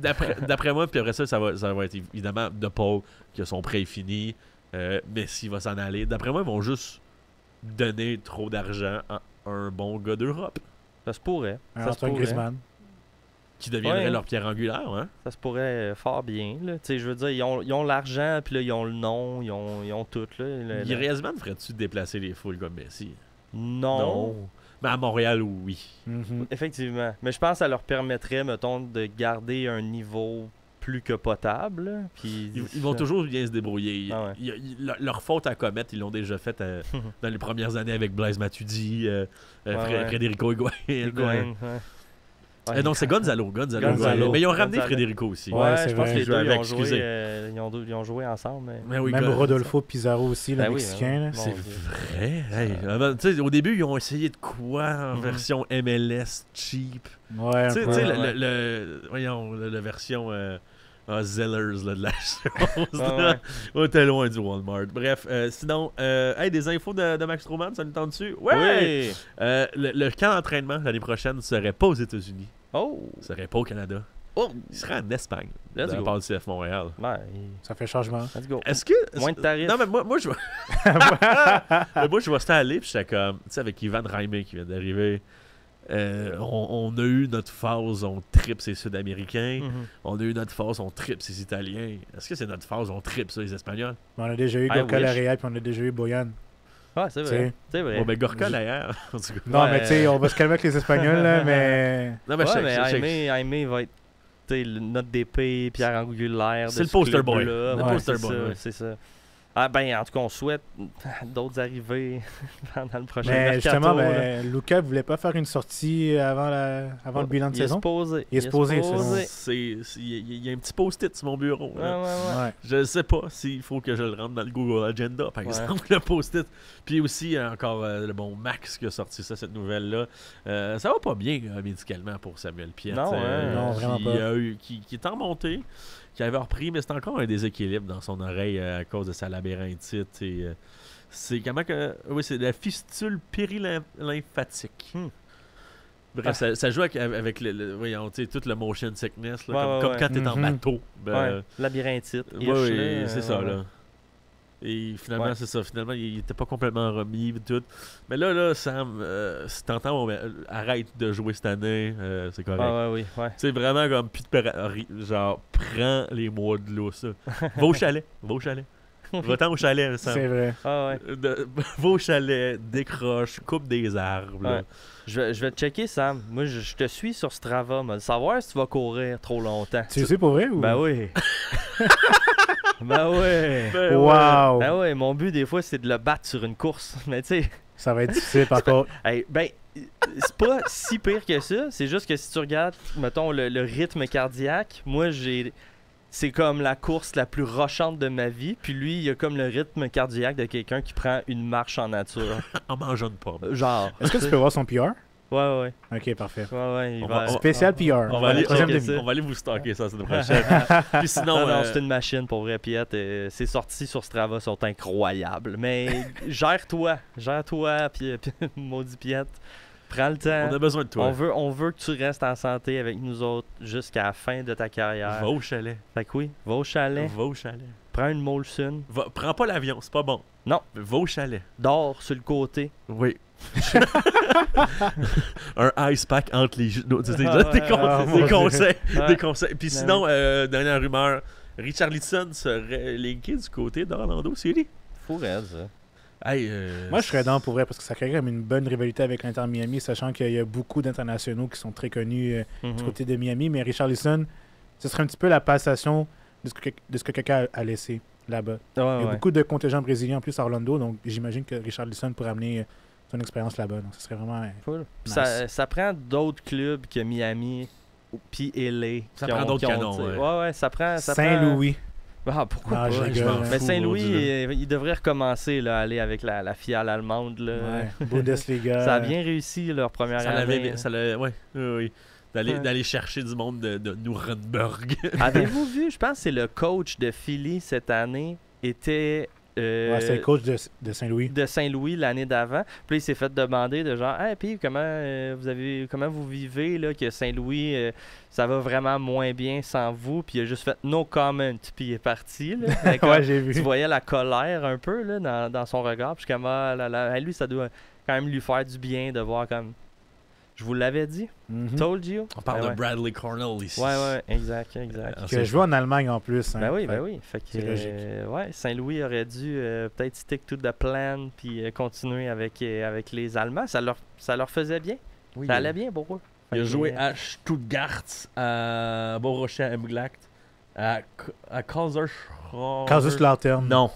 d'après moi, puis après ça va être évidemment De Paul qui a son prêt fini. Messi va s'en aller. D'après moi, ils vont juste donner trop d'argent à un bon gars d'Europe. Ça se pourrait. Antoine Griezmann. Qui deviendrait leur pierre angulaire, hein? Ça se pourrait fort bien. Tu sais, je veux dire, ils ont l'argent, puis là, ils ont le nom, ils ont tout. Griezmann ferais-tu déplacer les foules comme Messi? Non. Mais à Montréal, oui. Effectivement. Mais je pense que ça leur permettrait, mettons, de garder un niveau plus que potable. Puis ils vont toujours bien se débrouiller. Ah ouais. Leur faute à commettre, ils l'ont déjà fait dans les premières années avec Blaise Matuidi, Federico Higuaín. Non, c'est Gonzalo. Mais ils ont ramené Federico aussi. Ouais, je pense vrai. que les deux avec, ils ont joué ensemble. Mais... Oui, même Rodolfo Pizarro aussi, le Ben oui, Mexicain. là. C'est Mon Dieu. vrai. Tu sais, au début, ils ont essayé de quoi en version MLS cheap. Ouais, un Tu peu. sais, Ouais. voyons, la version Zellers là, de la chose. Ouais, là. On était loin du Walmart. Bref, sinon, des infos de Max Stroman, ça nous tente dessus? Ouais! Oui. Le camp d'entraînement l'année prochaine ne serait pas aux États-Unis. Oh! Il serait pas au Canada. Oh! Il serait en Espagne. Let's De la go. part du CF Montréal. Ouais, Ça fait changement. let's go. Est-ce que. Moins de tarifs. Non, mais moi je vois. Mais moi, je vois ça aller, puis j'étais comme. Tu sais, avec Ivan Raimé qui vient d'arriver. On a eu notre phase, on tripe ces Sud-Américains. On a eu notre phase, on tripe ces Italiens. Est-ce que c'est notre phase, on tripe ça, les Espagnols? On a déjà eu I Gorka wish. Larrea, puis on a déjà eu Boyan. Ouais, c'est vrai. C'est vrai. Bon, ben Gorka, d'ailleurs. En tout cas. Non, Ouais. mais tu sais, on va se calmer avec les Espagnols, là, mais. Non, mais Ouais, je sais- mais je sais- Jaime va être notre DP, Pierre Angulaire. C'est le poster boy. Le Le poster boy, ouais. C'est ça. Ah ben, en tout cas, on souhaite d'autres arrivées pendant le prochain Mais mercato. justement, là. Lucas voulait pas faire une sortie avant le bilan de Il est saison. supposé. Il est supposé, c'est bon. Il y a un petit post-it sur mon bureau. Ouais, là. ouais, ouais. Ouais. Je ne sais pas s'il faut que je le rentre dans le Google Agenda, par exemple, le post-it. Puis aussi, encore le bon Max qui a sorti ça, cette nouvelle-là. Ça va pas bien médicalement pour Samuel Piette. Non, ouais. Non, vraiment qui est en montée, qui avait repris, mais c'est encore un déséquilibre dans son oreille à cause de sa labyrinthite. Et, c'est comment que. Oui, c'est la fistule périlymphatique. Bref, ça joue avec voyons, tu sais, tout le motion sickness, là, Ouais, comme ouais, quand t'es en Mhm. bateau. Ouais, labyrinthite. Oui, c'est ça, ouais. là. Et finalement, Ouais. c'est ça. Finalement, il était pas complètement remis et tout. Mais là, Sam, si t'entends, arrête de jouer cette année, c'est correct. Ah, ouais, oui, ouais. C'est vraiment comme, genre, prends les mois de l'eau, ça. Va au chalet, Va-t'en au chalet, Sam. C'est vrai. Ah, ouais. Va au chalet, décroche, coupe des arbres, là. Ouais. Je vais te checker, Sam. Moi, je te suis sur Strava, mais savoir si tu vas courir trop longtemps. Tu le sais pour vrai ou? Ben oui. Ben ouais. Ben Wow! Ben ouais, mon but des fois c'est de le battre sur une course. Mais tu sais, Ça va être difficile par contre. ben c'est pas si pire que ça. C'est juste que si tu regardes, mettons, le rythme cardiaque, moi c'est comme la course la plus rochante de ma vie. Puis lui, il a comme le rythme cardiaque de quelqu'un qui prend une marche en nature. En mangeant une pomme. Genre. Est-ce que tu peux voir son PR? Ouais. Ok, parfait. Ouais, il On va. va- Spécial PR. On va aller Troisième checker demi. ça. On va aller vous stocker ça la semaine prochaine. Puis sinon, Non, c'est une machine pour vrai, Piette. Ses sorties sur Strava sont incroyables. Mais gère-toi, puis maudit Piette. Prends le temps. on a besoin de toi. On veut que tu restes en santé avec nous autres jusqu'à la fin de ta carrière. Va au chalet. Fait que oui, va au chalet, Va au chalet. prends une Molson, Prends pas l'avion, c'est pas bon. Non. Va au chalet. dors sur le côté. Oui. Un ice pack entre les genoux. Tu sais, Ah, des ouais, mon Dieu. conseils. Ouais. Des conseils. Puis Ben sinon, dernière rumeur, Richarlison serait linké du côté d'Orlando City. Fou raide, ça. Hey, Moi, je serais dans pour vrai parce que ça crée comme une bonne rivalité avec l'Inter Miami, sachant qu'il y a beaucoup d'internationaux qui sont très connus du Mhm. côté de Miami. Mais Richarlison, ce serait un petit peu la passation de ce que quelqu'un a laissé là-bas. Ouais, Il y a ouais. beaucoup de contingents brésiliens en plus à Orlando, donc j'imagine que Richarlison pourrait amener son expérience là-bas. Donc, ce serait vraiment. Cool. Nice. Ça prend d'autres clubs que Miami puis LA. Ça qui prend ont- d'autres qui ont, canons, tu sais, ouais. ouais, ça prend. Saint-Louis. Ah, pourquoi Non, pas? je rigole, m'en hein. Mais fous, Saint-Louis, rendu il devrait recommencer là, aller avec la fiale allemande. Là. Ouais. Bundesliga. Ça a bien réussi leur première ça année. l'avait. Ça l'a- ouais, oui. Ouais. D'aller chercher du monde de Nuremberg. Avez-vous vu, je pense que c'est le coach de Philly cette année, était Ouais, c'est le coach de Saint-Louis. de Saint-Louis l'année d'avant. Puis là, il s'est fait demander de genre, hey, puis comment vous vivez là, que Saint-Louis, ça va vraiment moins bien sans vous. Puis il a juste fait no comment, puis il est parti. Là. Fait que, Ouais, j'ai tu vu. voyais la colère un peu là, dans son regard. Puis comme, lui, ça doit quand même lui faire du bien de voir comme, je vous l'avais dit, Mhm. told you. On parle Ben de ouais. Bradley Cornell ici. Ouais, exact. Que je joue en Allemagne en plus. Hein. Ben oui. Fait que, C'est logique. ouais, Saint-Louis aurait dû peut-être stick to the plan puis continuer avec les Allemands. Ça leur faisait bien. Oui, Ça allait bien pour eux. Il a Fait que, joué à Stuttgart, à Borussia Mönchengladbach, à Kaiserslautern. Kaiserslautern. Non,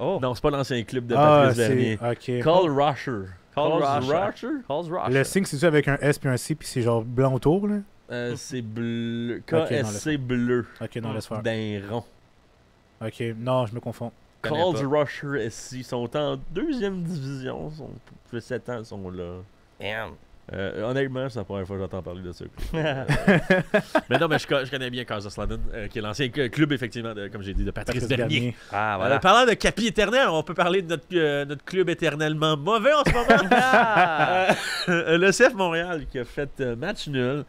Oh, non, c'est pas l'ancien club de Ah, Patrice c'est. Bernier. Ok. Karlsruher. Karlsruher. Karlsruher? Karlsruher. Le signe, c'est-tu avec un S puis un C, puis c'est genre blanc autour, là? C'est bleu. Ok, KSC bleu. Ok, non, laisse faire. D'un rond. Ok, non, je me confonds. Cold Rusher SC. Ils sont en 2e division. Depuis 7 ans, ils sont là. Damn. Honnêtement, c'est la première fois que j'entends parler de ça. Mais non, mais je connais bien Kaiserslautern, qui est l'ancien club, effectivement, comme j'ai dit, de Patrice Bernier. Ah, voilà. Parlant de Capi éternel, on peut parler de notre club éternellement mauvais en ce moment. Le CF Montréal qui a fait match nul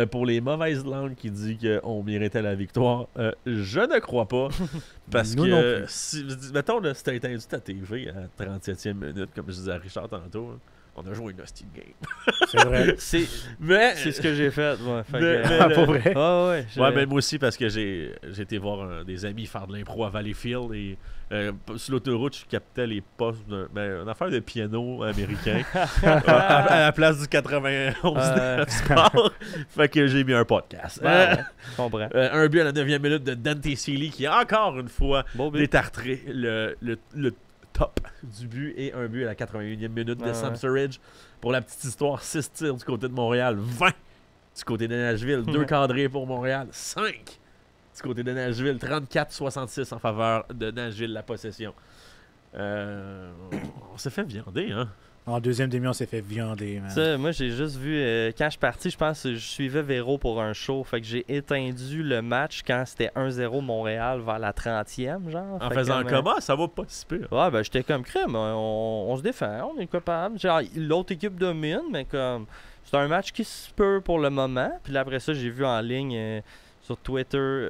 pour les mauvaises langues qui dit qu'on méritait la victoire. Je ne crois pas. Parce que, mettons, si t'as éteint ta TV à 37e minute, comme je disais à Richard tantôt, on a joué une hostie de game. C'est vrai. C'est ce que j'ai fait. Ouais, Pas vrai? Ouais, mais moi aussi, parce que j'ai été voir des amis faire de l'impro à Valleyfield et sur l'autoroute, je captais les postes une affaire de piano américain à la place du 91 Sport. Fait que j'ai mis un podcast. Je comprends. Un but à la 9e minute de Dante Sealy qui a encore une fois détartré le top du but et un but à la 81e minute de Sam Sturridge. Pour la petite histoire, 6 tirs du côté de Montréal, 20 du côté de Nashville, 2 cadrés pour Montréal, 5 du côté de Nashville, 34-66 en faveur de Nashville, la possession. On s'est fait viander, hein? En deuxième demi, on s'est fait viander, man. Ça, moi, j'ai juste vu... quand je suis parti, je pense que je suivais Véro pour un show. Fait que j'ai éteindu le match quand c'était 1-0 Montréal vers la 30e, genre. En faisant comment? Ça va pas si pire. Ouais, ben j'étais comme crème. On se défend, on est capable. Genre, l'autre équipe domine, mais comme... C'est un match qui se peut pour le moment. Puis là, après ça, j'ai vu en ligne... sur Twitter,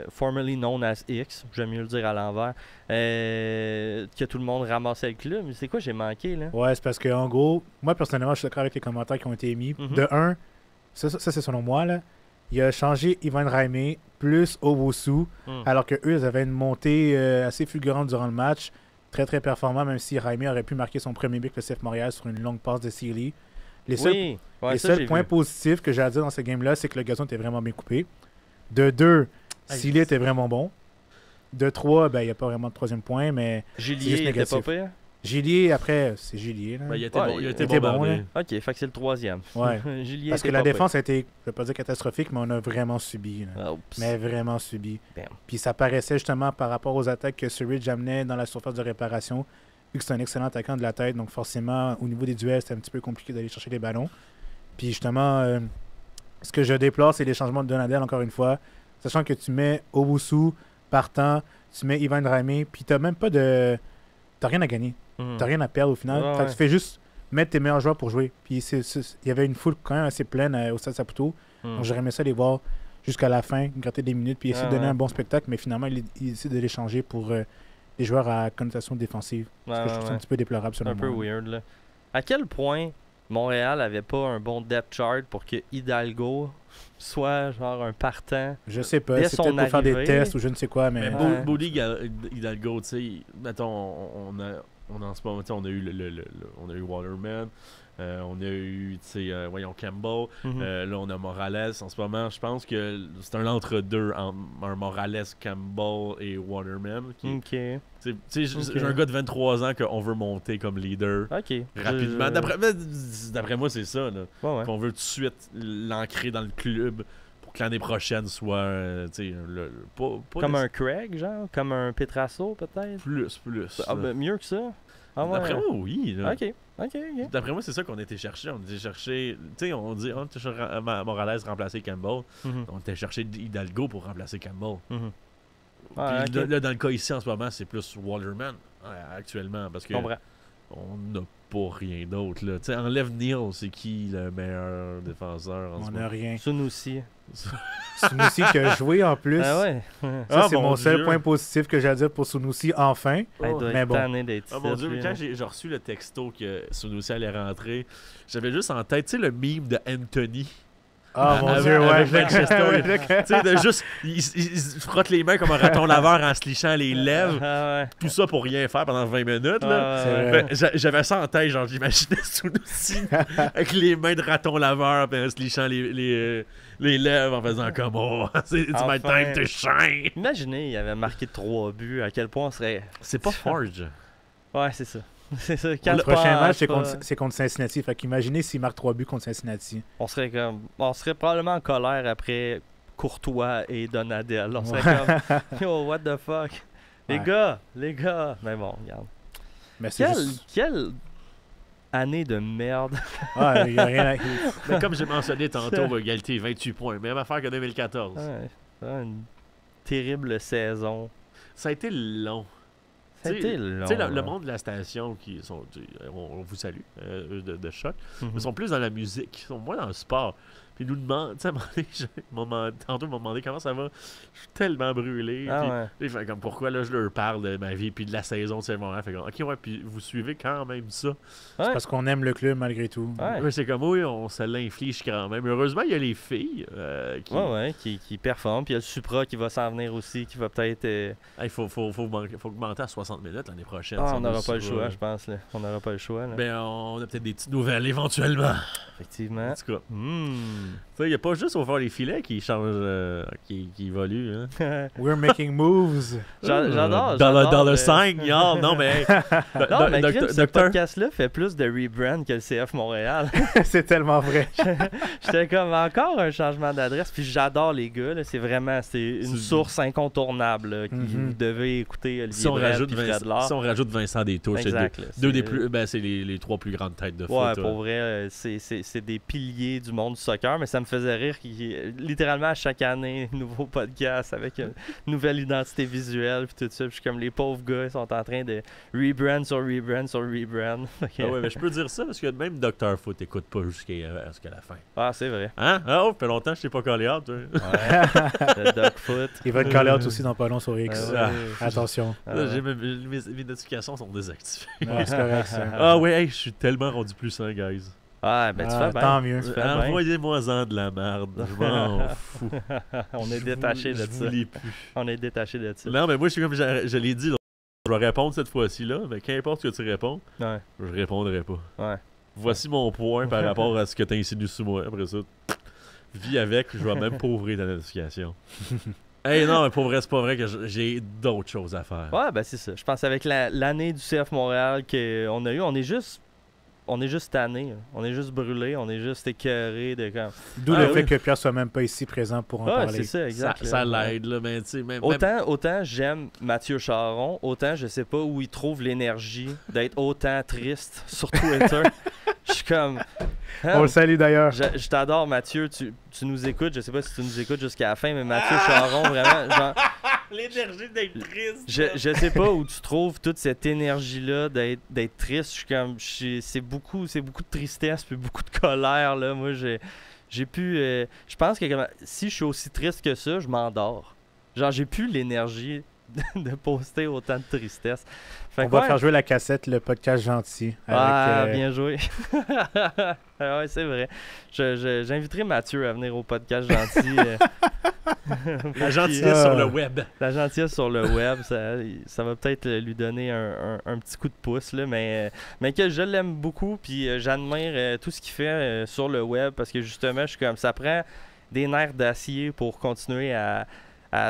formerly known as X, j'aime mieux le dire à l'envers, que tout le monde ramassait le club. Mais c'est quoi j'ai manqué, là? Ouais, c'est parce que en gros, moi personnellement, je suis d'accord avec les commentaires qui ont été émis. De un, ça c'est selon moi, là, il a changé Ivan Raimé plus Owusu, alors que eux, ils avaient une montée assez fulgurante durant le match, très très performant, même si Raimé aurait pu marquer son premier but le CF Montréal sur une longue passe de Sealy. Les seuls points positifs que j'ai à dire dans ce game-là, c'est que le gazon était vraiment bien coupé. De 2, Sealy était vraiment bon. De 3, ben il n'y a pas vraiment de troisième point, mais Julier était pas pire. Julier, après, c'est Julier. Là. Ben, il était bon. Là. Ok, fait que c'est le troisième. Ouais. Parce que la défense a été, je ne vais pas dire catastrophique, mais on a vraiment subi. Mais vraiment subi. Puis ça paraissait justement par rapport aux attaques que Sturridge amenait dans la surface de réparation, vu que c'est un excellent attaquant de la tête. Donc forcément, au niveau des duels, c'était un petit peu compliqué d'aller chercher les ballons. Puis justement... ce que je déplore, c'est les changements de Donadel, encore une fois. Sachant que tu mets Owusu partant, tu mets Ivan Raimé, puis t'as même pas de... T'as rien à gagner. T'as rien à perdre au final. Fait que tu fais juste mettre tes meilleurs joueurs pour jouer. Puis il y avait une foule quand même assez pleine au Stade Saputo. Donc j'aurais aimé ça les voir jusqu'à la fin, gratter des minutes, puis essayer de donner un bon spectacle. Mais finalement, il essaie de l'échanger pour des joueurs à connotation défensive. Parce que je trouve ça un petit peu déplorable, selon moi. Un peu weird, là. À quel point... Montréal avait pas un bon depth chart pour que Hidalgo soit genre un partant. Je sais pas, c'est peut-être pour faire des tests ou je ne sais quoi, mais... Boudy Hidalgo, tu sais, mettons, on a eu Waterman, on a eu, tu sais, voyons, Campbell, là on a Morales. En ce moment, je pense que c'est un entre-deux entre un Morales, Campbell et Waterman. Tu sais, j'ai un gars de 23 ans qu'on veut monter comme leader rapidement. D'après moi, c'est ça, là. Qu'on veut tout de suite l'ancrer dans le club pour que l'année prochaine soit, tu sais, comme un Craig, genre? Comme un Petrasso, peut-être? Plus. Mieux que ça? D'après moi, oui. Là. OK. D'après moi, c'est ça qu'on était cherché. On était cherché... Tu sais, on dit, Morales remplacer Campbell. On était cherché Hidalgo pour remplacer Campbell. Puis là, dans le cas ici, en ce moment, c'est plus Waterman, actuellement, parce que on n'a pas rien d'autre. Tu sais, enlève Neil, c'est qui le meilleur défenseur en ce moment? On n'a rien. Sunusi qui a joué en plus. Ah ouais. Ça, c'est mon seul point positif que j'ai à dire pour Sunusi, enfin. Mais bon. Mon Dieu, quand j'ai reçu le texto que Sunusi allait rentrer, j'avais juste en tête, tu sais, le meme de Anthony. Ah mon Dieu, ouais. Tu sais, de juste, il se frotte les mains comme un raton laveur en se lichant les lèvres. Tout ça pour rien faire pendant 20 minutes. Là. J'avais ça en tête, genre, j'imaginais Sunusi avec les mains de raton laveur en se lichant les lèvres en faisant comme c'est my time to shine. Imaginez, il avait marqué 3 buts, à quel point on serait. C'est pas Forge. Ouais, c'est ça. C'est ça. Le prochain match, c'est contre Cincinnati. Fait qu'imaginez s'il marque 3 buts contre Cincinnati. On serait probablement en colère après Courtois et Donadel. On serait comme, yo, what the fuck? Les gars! Mais bon, regarde. Mais Quelle année de merde. Il n'y a rien à... Mais comme j'ai mentionné tantôt, égalité 28 points. Même affaire que 2014. Une terrible saison. Ça a été long. Ça a été long. Tu sais, le monde de la station, on vous salue, de choc, ils sont plus dans la musique, ils sont moins dans le sport. Puis ils nous demandent, tu sais, tantôt ils m'ont demandé comment ça va. Je suis tellement brûlé. Puis, fait comme pourquoi là je leur parle de ma vie puis de la saison, tu sais, fait comme, ok, ouais, puis vous suivez quand même ça. C'est parce qu'on aime le club malgré tout. Mais c'est comme, oui, on se l'inflige quand même. Heureusement, il y a les filles qui performent. Puis il y a le Supra qui va s'en venir aussi, qui va peut-être. Il faut augmenter à 60 minutes l'année prochaine. On n'aura pas le choix, je pense. Là. On n'aura pas le choix. Là. Ben, on a peut-être des petites nouvelles éventuellement. Effectivement. En tout cas. Il n'y a pas juste au fond les filets qui changent, qui évoluent. Hein. We're making moves. J'adore. Dollar sign, y'all. Non, mais. Ce podcast-là fait plus de rebrand que le CF Montréal. C'est tellement vrai. J'étais comme encore un changement d'adresse. Puis j'adore les gars. Là. C'est une source incontournable là, vous devez écouter Olivier Brett et Fred Lard. Si on rajoute Vincent Détouche, c'est les 3 plus grandes têtes de foot. Ouais, pour vrai, c'est des piliers du monde du soccer. Mais ça me faisait rire littéralement à chaque année, nouveau podcast avec une nouvelle identité visuelle puis tout ça. Puis je suis comme les pauvres gars, ils sont en train de rebrand sur rebrand sur rebrand. Ouais, mais je peux dire ça parce que même Dr. Foot n'écoute pas jusqu'à la fin. Ah, c'est vrai. Hein? Ah, ça fait longtemps que je t'ai pas collé out, toi. Ouais, le Doc Foot. Il va te caller out aussi dans pas long sur X. Attention. Mes notifications sont désactivées. C'est correct, ça. Je suis tellement rendu plus sain, guys. Ah, ben tu fais bien. Tant mieux. Envoyez-moi-en de la merde. Je m'en fous. On est détaché de ça. Je voulais plus. On est détaché de ça. Non, mais moi, je suis comme je l'ai dit. Je vais répondre cette fois-ci, là. Mais qu'importe ce que tu réponds, je répondrai pas. Ouais. Voici mon point par rapport à ce que tu as insinué sous moi. Après ça, vis avec. Je vais même pas ouvrir ta notification. Non, mais pour vrai, c'est pas vrai que j'ai d'autres choses à faire. Ouais, ben c'est ça. Je pense avec l'année du CF Montréal qu'on a eu, on est juste tanné, on est juste brûlé, on est juste écœuré de quand. D'où le fait que Pierre soit même pas ici présent pour en parler. C'est ça, exact. Ça l'aide, là, mais tu sais, même. Autant j'aime Mathieu Charron, autant je sais pas où il trouve l'énergie d'être autant triste sur Twitter. Je suis comme. On le salue d'ailleurs. Je t'adore, Mathieu. Tu nous écoutes. Je sais pas si tu nous écoutes jusqu'à la fin, mais Mathieu Charron, vraiment, genre. L'énergie d'être triste. Je sais pas où tu trouves toute cette énergie-là d'être triste. Je suis comme. C'est beaucoup de tristesse puis beaucoup de colère, là. Moi, j'ai pu. Je pense que si je suis aussi triste que ça, je m'endors. Genre, j'ai plus l'énergie de poster autant de tristesse. On va faire jouer la cassette, le podcast gentil. Bien joué. Ouais, c'est vrai. J'inviterai Mathieu à venir au podcast gentil. La gentillesse sur le web. La gentillesse sur le web, ça va peut-être lui donner un petit coup de pouce, là, mais que je l'aime beaucoup, puis j'admire tout ce qu'il fait sur le web, parce que justement, je suis comme, ça prend des nerfs d'acier pour continuer à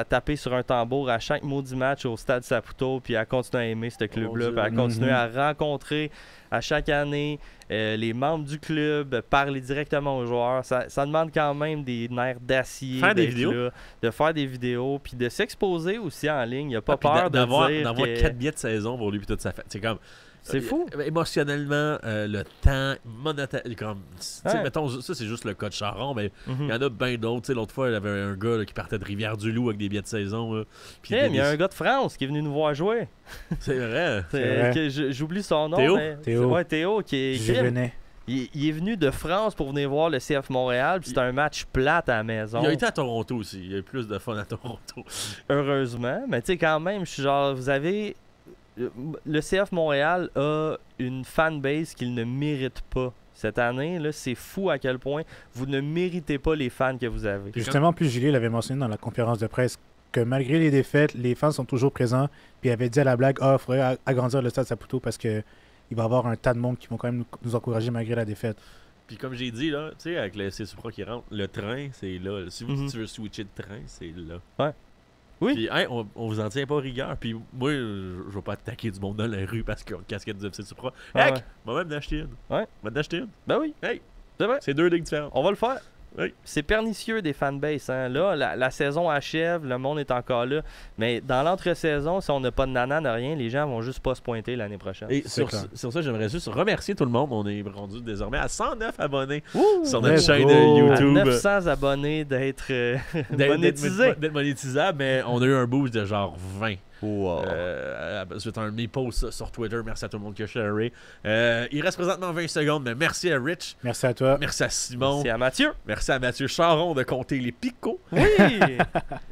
taper sur un tambour à chaque maudit match au Stade Saputo, puis à continuer à aimer ce club-là, puis à continuer à rencontrer à chaque année les membres du club, parler directement aux joueurs. Ça demande quand même des nerfs d'acier. Faire des vidéos. De faire des vidéos, puis de s'exposer aussi en ligne. Il n'y a pas peur d'avoir 4 billets de saison pour lui et toute sa famille. C'est comme... C'est fou. Émotionnellement, le temps, comme, mettons, ça c'est juste le cas de Charron, mais il y en a bien d'autres. L'autre fois, il y avait un gars là, qui partait de Rivière-du-Loup avec des billets de saison. Il y a un gars de France qui est venu nous voir jouer. C'est vrai. J'oublie son nom. Théo. Il est venu de France pour venir voir le CF Montréal, puis c'était un match plate à la maison. Il a été à Toronto aussi. Il y a eu plus de fun à Toronto. Heureusement. Mais tu sais, quand même, je suis genre, vous avez... Le CF Montréal a une fanbase qu'il ne mérite pas. Cette année, là, c'est fou à quel point vous ne méritez pas les fans que vous avez. Justement, plus Julie l'avait mentionné dans la conférence de presse que malgré les défaites, les fans sont toujours présents. Puis il avait dit à la blague, il faudrait agrandir le Stade Saputo parce qu'il va y avoir un tas de monde qui vont quand même nous encourager malgré la défaite. Puis comme j'ai dit, là, tu sais, avec le C Supra qui rentre, le train, c'est là. Si tu veux switcher de train, c'est là. Ouais. Oui. Puis, hein, on vous en tient pas rigueur. Puis, moi, je vais pas attaquer du monde dans la rue parce qu'ils ont une casquette du FC Supra. Ah, Heck, ouais. on va même d'acheter une. Ouais. On va d'acheter une. Ben oui. Hey, C'est vrai. c'est 2 ligues différentes. On va le faire. Oui. C'est pernicieux des fanbases. Hein. Là, la saison achève, le monde est encore là. Mais dans l'entre-saison, si on n'a pas de nanan, rien, les gens vont juste pas se pointer l'année prochaine. Et sur ça, j'aimerais juste remercier tout le monde. On est rendu désormais à 109 abonnés sur notre let's chaîne go. YouTube. À 900 abonnés d'être monétisés. D'être monétisable, mais on a eu un boost de genre 20. Wow. Suite à un de mes posts sur Twitter. Merci à tout le monde qui a sharé. Il reste présentement 20 secondes, mais merci à Rich. Merci à toi. Merci à Simon. Merci à Mathieu. Merci à Mathieu Charon de compter les picots. Oui.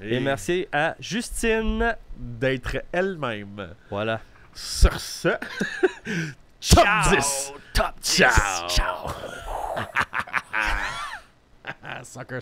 Et merci à Justine d'être elle-même. Voilà. Sur ce, Ciao. top 10. Top 10. Ciao. Soccer.